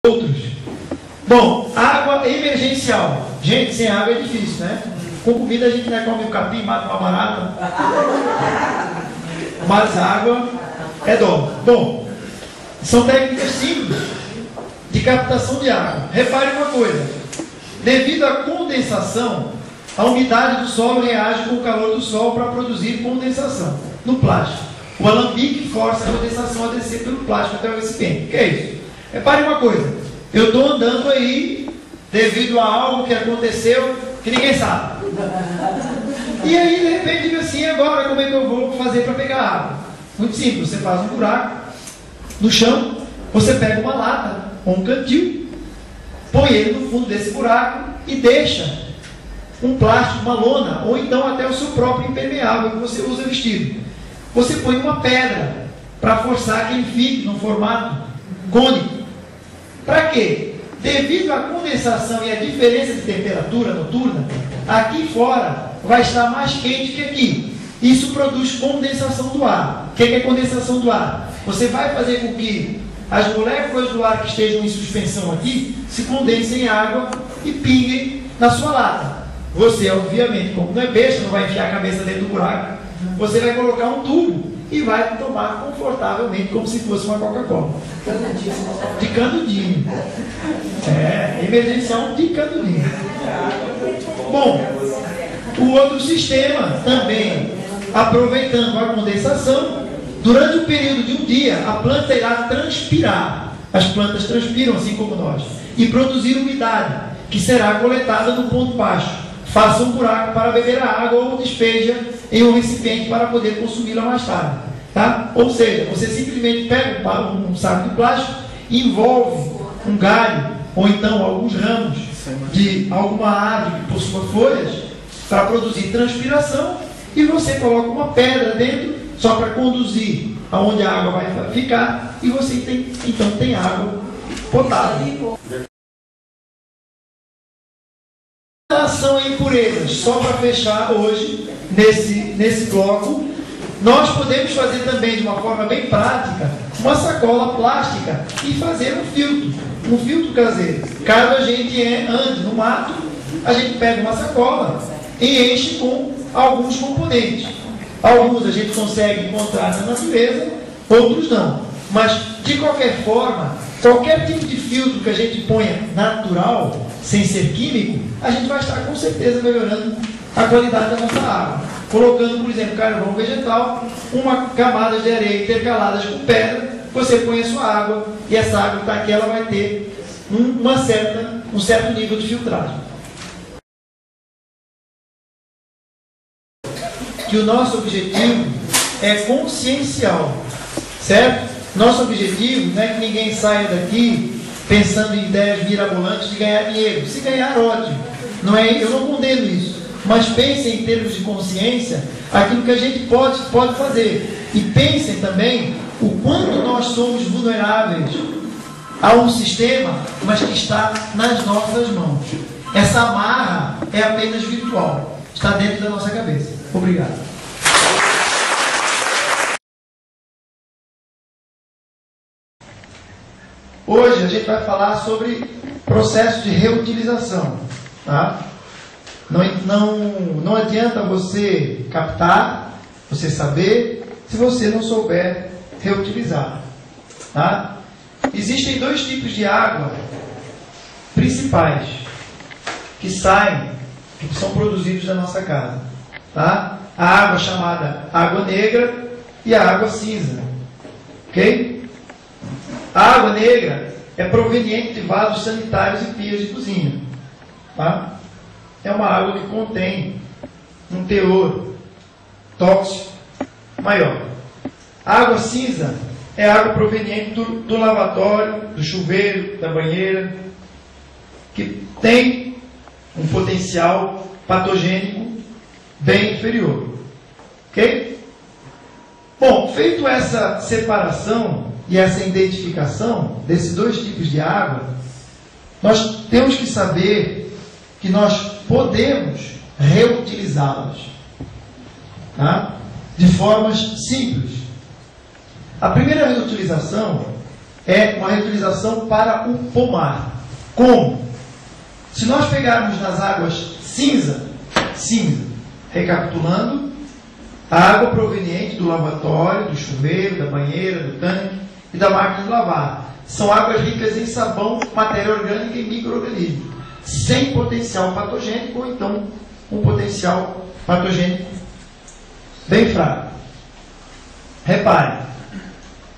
outros. Bom, água emergencial. Gente, sem água é difícil, né? Com comida a gente não come o capim, mata uma barata. Mas água é dom. Bom, são técnicas simples de captação de água. Repare uma coisa. Devido à condensação, a umidade do solo reage com o calor do sol para produzir condensação no plástico. O alambique força a condensação a descer pelo plástico até o recipiente. O que é isso? Repare uma coisa. Eu estou andando aí devido a algo que aconteceu que ninguém sabe. E aí, de repente, digo assim, agora como é que eu vou fazer para pegar água? Muito simples, você faz um buraco no chão, você pega uma lata ou um cantil, põe ele no fundo desse buraco e deixa um plástico, uma lona, ou então até o seu próprio impermeável que você usa vestido. Você põe uma pedra para forçar que ele fique no formato cônico. Para quê? Devido à condensação e à diferença de temperatura noturna, aqui fora vai estar mais quente que aqui. Isso produz condensação do ar. O que é condensação do ar? Você vai fazer com que as moléculas do ar que estejam em suspensão aqui se condensem em água e pinguem na sua lata. Você, obviamente, como não é besta, não vai enfiar a cabeça dentro do buraco, você vai colocar um tubo e vai tomar confortavelmente, como se fosse uma Coca-Cola. De canudinho. É, emergencial de canudinho. Bom, o outro sistema também, aproveitando a condensação, durante o período de um dia, a planta irá transpirar. As plantas transpiram, assim como nós, e produzir umidade, que será coletada no ponto baixo. Faça um buraco para beber a água ou despeja em um recipiente para poder consumi-la mais tarde. Tá? Ou seja, você simplesmente pega um saco de plástico, envolve um galho ou então alguns ramos de alguma árvore que possua folhas para produzir transpiração e você coloca uma pedra dentro só para conduzir aonde a água vai ficar e você então tem água potável. Em relação a impurezas, só para fechar hoje, nesse bloco, nós podemos fazer também de uma forma bem prática, uma sacola plástica e fazer um filtro caseiro. Caso a gente ande no mato, a gente pega uma sacola e enche com alguns componentes. Alguns a gente consegue encontrar na natureza, outros não. Mas, de qualquer forma, qualquer tipo de filtro que a gente ponha natural, sem ser químico, a gente vai estar com certeza melhorando a qualidade da nossa água. Colocando, por exemplo, carvão vegetal, uma camada de areia intercaladas com pedra, você põe a sua água e essa água que está aqui, ela vai ter um certo nível de filtragem. Que o nosso objetivo é consciencial, certo? Nosso objetivo não é que ninguém saia daqui pensando em ideias mirabolantes de ganhar dinheiro. Se ganhar, ótimo. Não é, eu não condeno isso. Mas pensem em termos de consciência aquilo que a gente pode fazer. E pensem também o quanto nós somos vulneráveis a um sistema, mas que está nas nossas mãos. Essa amarra é apenas virtual. Está dentro da nossa cabeça. Obrigado. Hoje a gente vai falar sobre processo de reutilização. Tá? Não adianta você captar, você saber, se você não souber reutilizar. Tá? Existem dois tipos de água principais que saem, que são produzidos da nossa casa. Tá? A água chamada água negra e a água cinza. Ok? A água negra é proveniente de vasos sanitários e pias de cozinha. Tá? É uma água que contém um teor tóxico maior. A água cinza é água proveniente do lavatório, do chuveiro, da banheira, que tem um potencial patogênico bem inferior. Ok? Bom, feito essa separação e essa identificação desses dois tipos de água, nós temos que saber que nós podemos reutilizá-las, tá? De formas simples. A primeira reutilização é uma reutilização para o pomar. Como? Se nós pegarmos nas águas cinza, recapitulando, a água proveniente do lavatório, do chuveiro, da banheira, do tanque e da máquina de lavar. São águas ricas em sabão, matéria orgânica e micro-organismos, sem potencial patogênico ou então um potencial patogênico bem fraco. Reparem,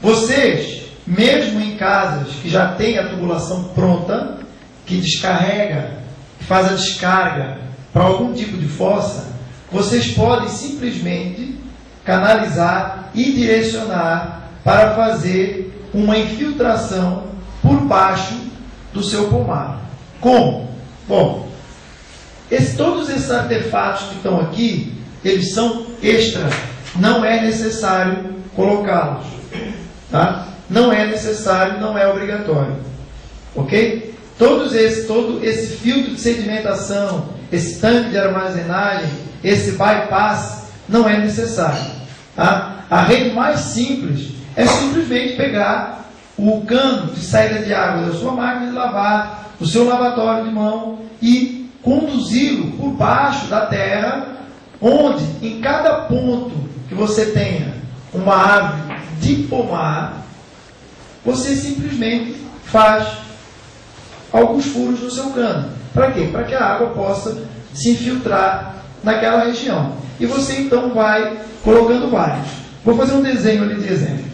vocês, mesmo em casas que já têm a tubulação pronta, que descarrega, que faz a descarga para algum tipo de fossa, vocês podem simplesmente canalizar e direcionar para fazer uma infiltração por baixo do seu pomar. Como? Bom, todos esses artefatos que estão aqui, eles são extra. Não é necessário colocá-los. Tá? Não é necessário, não é obrigatório. Ok? Todo esse filtro de sedimentação, esse tanque de armazenagem, esse bypass, não é necessário. Tá? A rede mais simples é simplesmente pegar o cano de saída de água da sua máquina de lavar, do seu lavatório de mão e conduzi-lo por baixo da terra, onde em cada ponto que você tenha uma árvore de pomar, você simplesmente faz alguns furos no seu cano. Para quê? Para que a água possa se infiltrar naquela região. E você então vai colocando vários. Vou fazer um desenho ali de exemplo.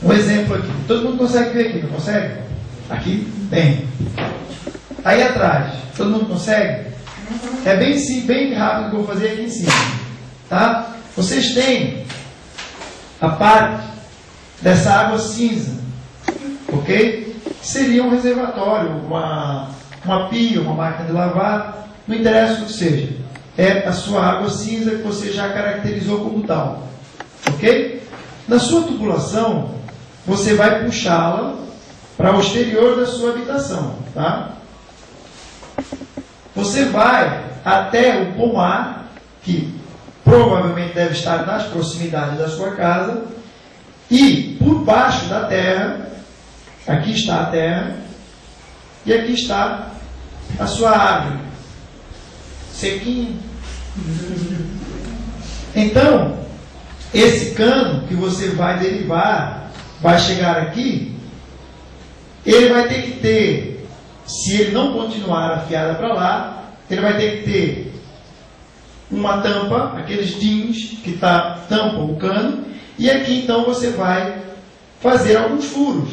Um exemplo aqui. Todo mundo consegue ver aqui, não consegue? Aqui? Bem. Aí atrás. Todo mundo consegue? É bem rápido que eu vou fazer aqui em cima. Tá? Vocês têm a parte dessa água cinza. Ok? Que seria um reservatório, uma pia, uma máquina de lavar. Não interessa o que seja. É a sua água cinza que você já caracterizou como tal. Ok? Na sua tubulação, você vai puxá-la para o exterior da sua habitação. Tá? Você vai até o pomar, que provavelmente deve estar nas proximidades da sua casa, e por baixo da terra, aqui está a terra, e aqui está a sua árvore, sequinho. Então, esse cano que você vai derivar, vai chegar aqui, ele vai ter que ter, se ele não continuar afiada para lá, ele vai ter que ter uma tampa, aqueles DINs que tampam o cano, e aqui então você vai fazer alguns furos,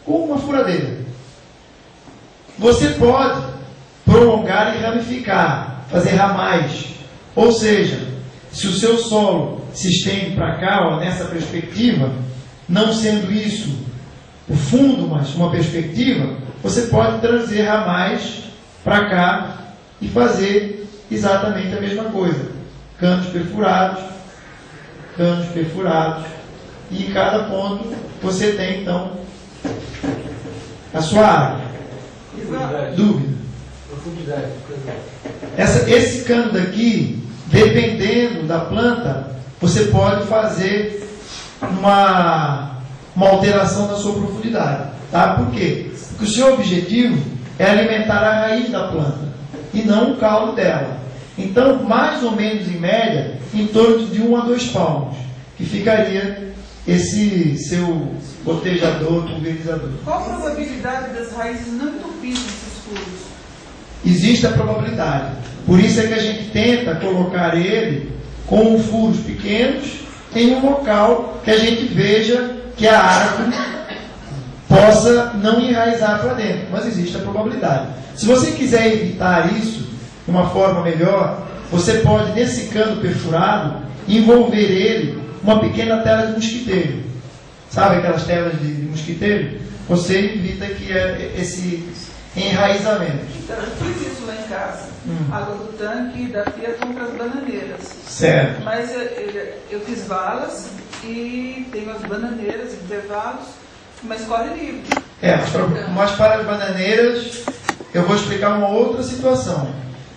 com uma furadeira. Você pode prolongar e ramificar, fazer ramais, ou seja, se o seu solo se estende para cá, ó, nessa perspectiva, não sendo isso o fundo, mas uma perspectiva, você pode trazer ramais para cá e fazer exatamente a mesma coisa. Canos perfurados, e em cada ponto você tem então a sua área. Dúvida? Profundidade. Esse cano daqui, dependendo da planta, você pode fazer uma alteração da sua profundidade. Tá? Por quê? Porque o seu objetivo é alimentar a raiz da planta e não o caule dela. Então, mais ou menos em média, em torno de 1 a 2 palmos, que ficaria esse seu gotejador, pulverizador. Qual a probabilidade das raízes não entupirem esses furos? Existe a probabilidade. Por isso é que a gente tenta colocar ele com furos pequenos em um local que a gente veja que a árvore possa não enraizar para dentro. Mas existe a probabilidade. Se você quiser evitar isso de uma forma melhor, você pode, nesse cano perfurado, envolver ele uma pequena tela de mosquiteiro. Sabe aquelas telas de mosquiteiro? Você evita que esse enraizamento. Então, eu fiz isso lá em casa. A água do tanque da pia vão para as bananeiras. Certo. Mas eu fiz valas e tenho as bananeiras, intervalos, mas corre livre. Mas para as bananeiras, eu vou explicar uma outra situação.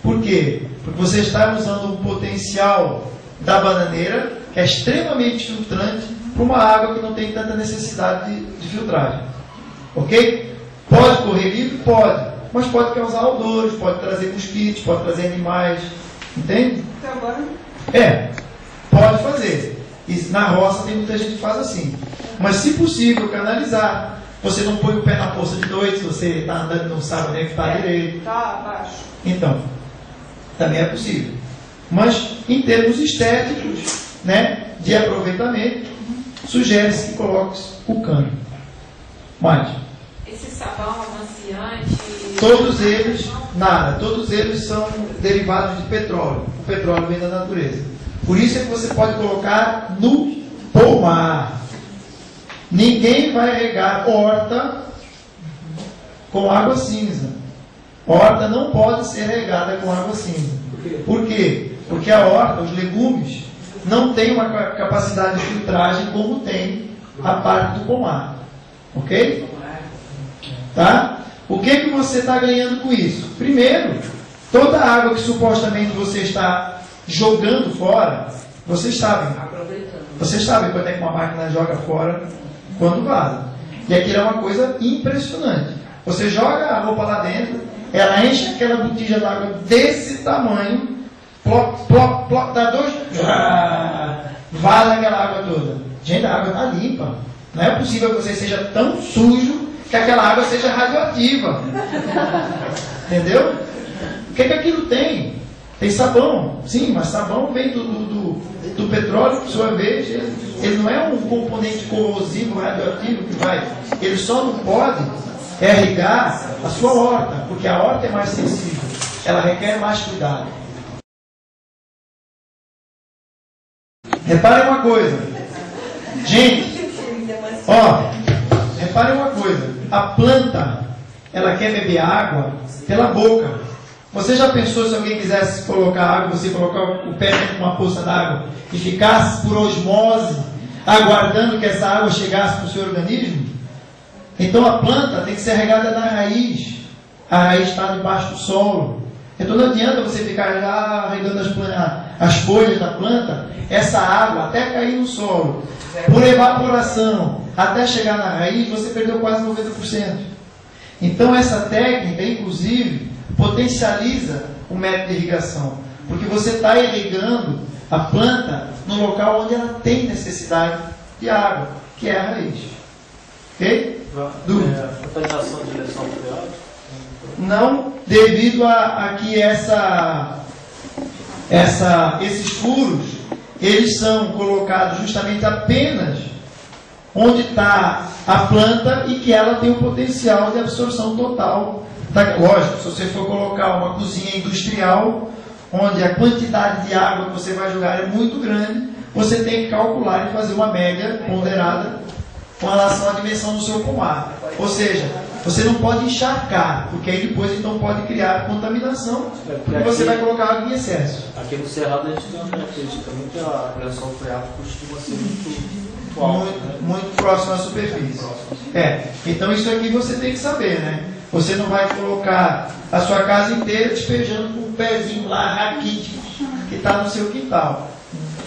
Por quê? Porque você está usando o potencial da bananeira, que é extremamente filtrante, para uma água que não tem tanta necessidade de filtragem. Ok? Pode correr livre? Pode. Mas pode causar odores, pode trazer mosquitos, pode trazer animais. Entende? Até agora. Pode fazer. E na roça tem muita gente que faz assim. Mas se possível, canalizar. Você não põe o pé na poça de noite, se você está andando e não sabe onde é que está direito. Está abaixo. Então, também é possível. Mas, em termos estéticos, né, de aproveitamento, sugere-se que coloque o cano. Mais. Esse sabão amaciante... Todos eles, nada. Todos eles são derivados de petróleo. O petróleo vem da natureza. Por isso é que você pode colocar no pomar. Ninguém vai regar horta com água cinza. Horta não pode ser regada com água cinza. Por quê? Porque a horta, os legumes, não tem uma capacidade de filtragem como tem a parte do pomar. Ok? Tá? O que você está ganhando com isso? Primeiro, toda a água que supostamente você está jogando fora, vocês sabem. Vocês sabem quando é que uma máquina joga fora, quando vaza. E aquilo é uma coisa impressionante. Você joga a roupa lá dentro, ela enche aquela botija d'água desse tamanho, plop, plop, plop, dá dois, vaza aquela água toda. Gente, a água está limpa. Não é possível que você seja tão sujo que aquela água seja radioativa. Entendeu? O que aquilo tem? Tem sabão. Sim, mas sabão vem do petróleo, por sua vez. Ele não é um componente corrosivo, radioativo que vai. Ele só não pode irrigar a sua horta, porque a horta é mais sensível. Ela requer mais cuidado. Reparem uma coisa. Gente, reparem uma coisa. A planta, ela quer beber água pela boca. Você já pensou se alguém quisesse colocar água, você colocar o pé dentro de uma poça d'água e ficasse por osmose, aguardando que essa água chegasse para o seu organismo? Então a planta tem que ser regada na raiz. A raiz está debaixo do solo. Então não adianta você ficar lá regando as folhas da planta, essa água até cair no solo, por evaporação, até chegar na raiz, você perdeu quase 90%. Então essa técnica, inclusive, potencializa o método de irrigação, porque você está irrigando a planta no local onde ela tem necessidade de água, que é a raiz. Ok? Dúvida? Fertilização de direção nuclear? Não, devido a que esses furos, eles são colocados justamente apenas onde está a planta e que ela tem o potencial de absorção total. Lógico, se você for colocar uma cozinha industrial, onde a quantidade de água que você vai jogar é muito grande, você tem que calcular e fazer uma média ponderada com relação à dimensão do seu pomar. Ou seja, você não pode encharcar, porque aí depois então pode criar contaminação, porque você vai colocar água em excesso. Aqui no Cerrado a gente tem uma característica também que a pressão freática costuma ser muito alta, né? Muito próximo à superfície. Então isso aqui você tem que saber, né? Você não vai colocar a sua casa inteira despejando com o pezinho lá raquítico que está no seu quintal.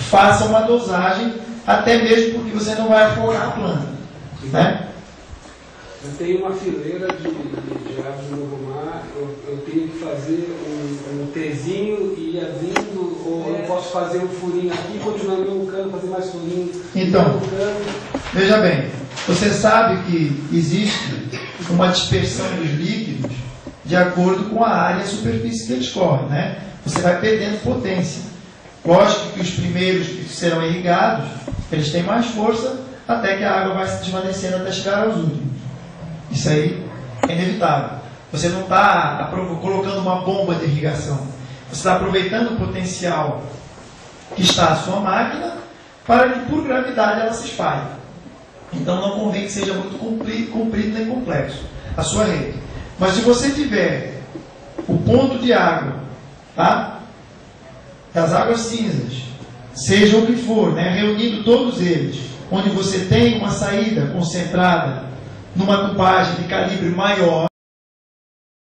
Faça uma dosagem, até mesmo porque você não vai afogar a planta, né? Eu tenho uma fileira de árvores no Novo Mar, eu tenho que fazer um Tzinho e ir abrindo, ou eu posso fazer um furinho aqui e continuar no cano, fazer mais furinho. Então, veja bem, você sabe que existe uma dispersão dos líquidos de acordo com a área e a superfície que eles correm, né? Você vai perdendo potência. Lógico que os primeiros que serão irrigados, eles têm mais força, até que a água vai se desvanecendo até chegar aos últimos. Isso aí é inevitável. Você não está colocando uma bomba de irrigação. Você está aproveitando o potencial que está a sua máquina para que, por gravidade, ela se espalhe. Então não convém que seja muito comprido nem complexo a sua rede. Mas se você tiver o ponto de água, tá? Das águas cinzas, seja o que for, né? Reunindo todos eles, onde você tem uma saída concentrada numa tubagem de calibre maior,